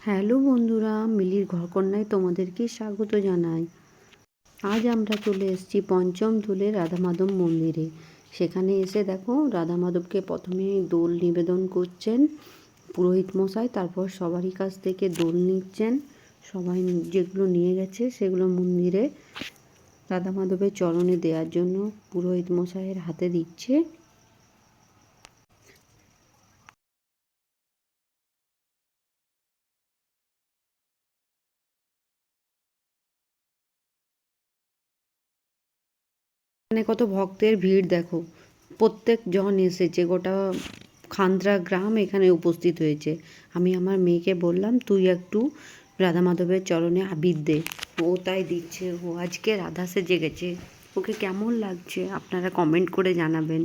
Hello বন্ধুরা, মিলির ঘরকন্যায় তোমাদেরকে স্বাগত জানাই। আজ আমরা চলে এসেছি পঞ্চম দোলে রাধা মাধব মন্দিরে। সেখানে এসে দেখো রাধা মাধবকে প্রথমে দোল নিবেদন করছেন পুরোহিত মশাই, তারপর সবারই কাছ থেকে দোল নিচ্ছেন। সবাই যেগুলো নিয়ে গেছে সেগুলো মন্দিরে রাধা মাধবের চরণে দেওয়ার জন্য পুরোহিত মশাইয়ের হাতে দিচ্ছে। এখানে কত ভক্তের ভিড় দেখো, প্রত্যেক জন এসেছে, গোটা খান্দ্রা গ্রাম এখানে উপস্থিত হয়েছে। আমি আমার মেয়েকে বললাম তুই একটু রাধা মাধবের চরণে আবির দে, ও তাই দিচ্ছে। ও আজকে রাধা সেজে গেছে, ওকে কেমন লাগছে আপনারা কমেন্ট করে জানাবেন।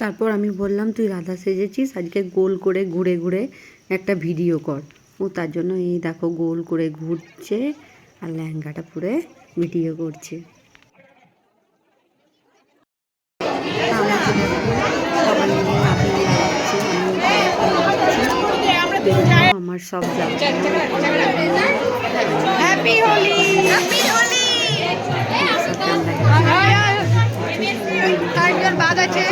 তারপর আমি বললাম তুই রাধা সেজেছিস, আজকে গোল করে ঘুরে ঘুরে একটা ভিডিও কর। ও তার জন্য এই দেখো গোল করে ঘুরছে আর লেহেঙ্গাটা পরে ভিডিও করছে। আমার সব হ্যাপি হোলি, হ্যাপি হোলি। বাদ আছে।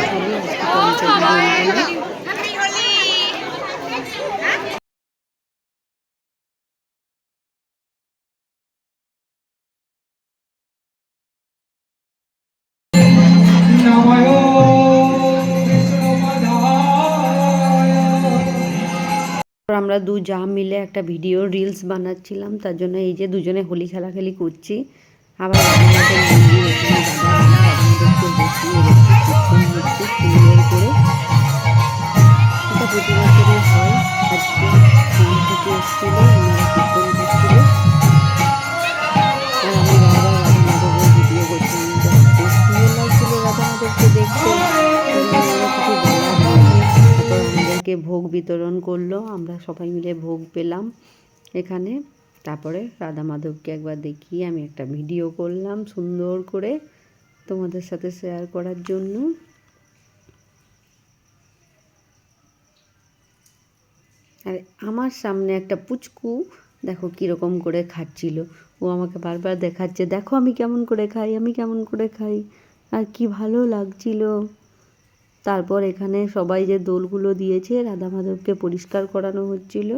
আমরা দু যা মিলে একটা ভিডিও রিলস বানাচ্ছিলাম, তার জন্য এই যে দুজনে হোলি খেলাখেলি করছি। আবার প্রতি বছরই হয়। আজকে গ্রাম থেকে এসেছিল, ওনারা কীর্তন করছিল আর আমি বারবার রাধা মাধবের ভিডিও করছিলাম। এত সুন্দর লাগছিল রাধা মাধবকে দেখতে, কিছু বলার হয়নি। তারপর আমাদেরকে ভোগ বিতরণ করলো, আমরা সবাই মিলে ভোগ পেলাম এখানে। তারপরে রাধা মাধবকে একবার দেখিয়ে আমি একটা ভিডিও করলাম সুন্দর করে তোমাদের সাথে শেয়ার করার জন্য। আর আমার সামনে একটা পুচকু দেখো কীরকম করে খাচ্ছিল, ও আমাকে বারবার দেখাচ্ছে দেখো আমি কেমন করে খাই, আমি কেমন করে খাই, আর কি ভালো লাগছিল। তারপর এখানে সবাই যে দোলগুলো দিয়েছে রাধা মাধবকে পরিষ্কার করানো হচ্ছিল।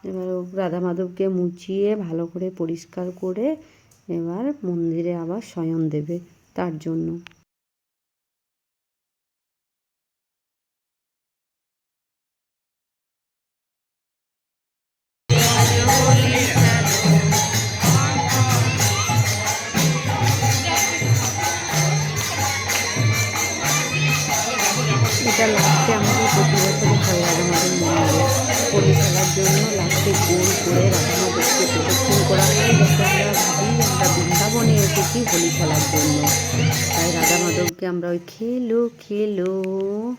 এবার রাধা মাধবকে মুছিয়ে ভালো করে পরিষ্কার করে এবার মন্দিরে আবার শয়ন দেবে, তার জন্য। এটা লাস্টে আমাদের প্রতি বছরই হয় রাধা মাধব মন্দিরে হোলি খেলার জন্য। লাস্টে গোল করে রাধা মাধবকে প্রদক্ষিণ করা হয়, যাতে আমরা ভাবি আমরা বৃন্দাবনে এসেছি হোলি খেলার জন্য। তাই রাধা মাধবকে আমরা ওই খেলো খেলো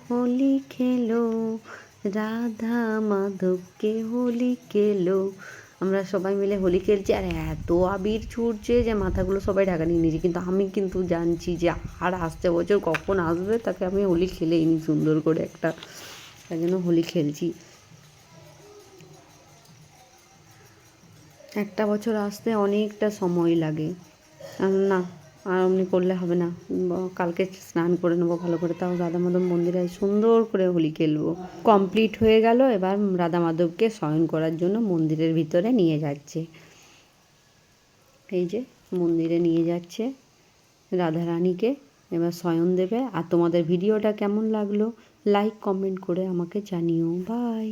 হোলি খেলো, রাধা মাধবকে হোলি খেলো, আমরা সবাই মিলে হোলি খেলছি। আর এত আবির ছুটছে যে মাথাগুলো সবাই ঢাকা নিয়ে নিয়েছে, কিন্তু আমি কিন্তু জানছি যে আর আসছে বছর কখন আসবে তাকে আমি হোলি খেলেই নি সুন্দর করে একটা, তাই জন্য হোলি খেলছি। একটা বছর আসতে অনেকটা সময় লাগে না, আর অমনি করলে হবে না। কালকে স্নান করে নেবো ভালো করে, তাও রাধা মাধব মন্দিরে সুন্দর করে হোলি খেলবো। কমপ্লিট হয়ে গেল, এবার রাধা মাধবকে শয়ন করার জন্য মন্দিরের ভিতরে নিয়ে যাচ্ছে। এই যে মন্দিরে নিয়ে যাচ্ছে রাধারানীকে, এবার শয়ন দেবে। আর তোমাদের ভিডিওটা কেমন লাগলো লাইক কমেন্ট করে আমাকে জানিও। বাই।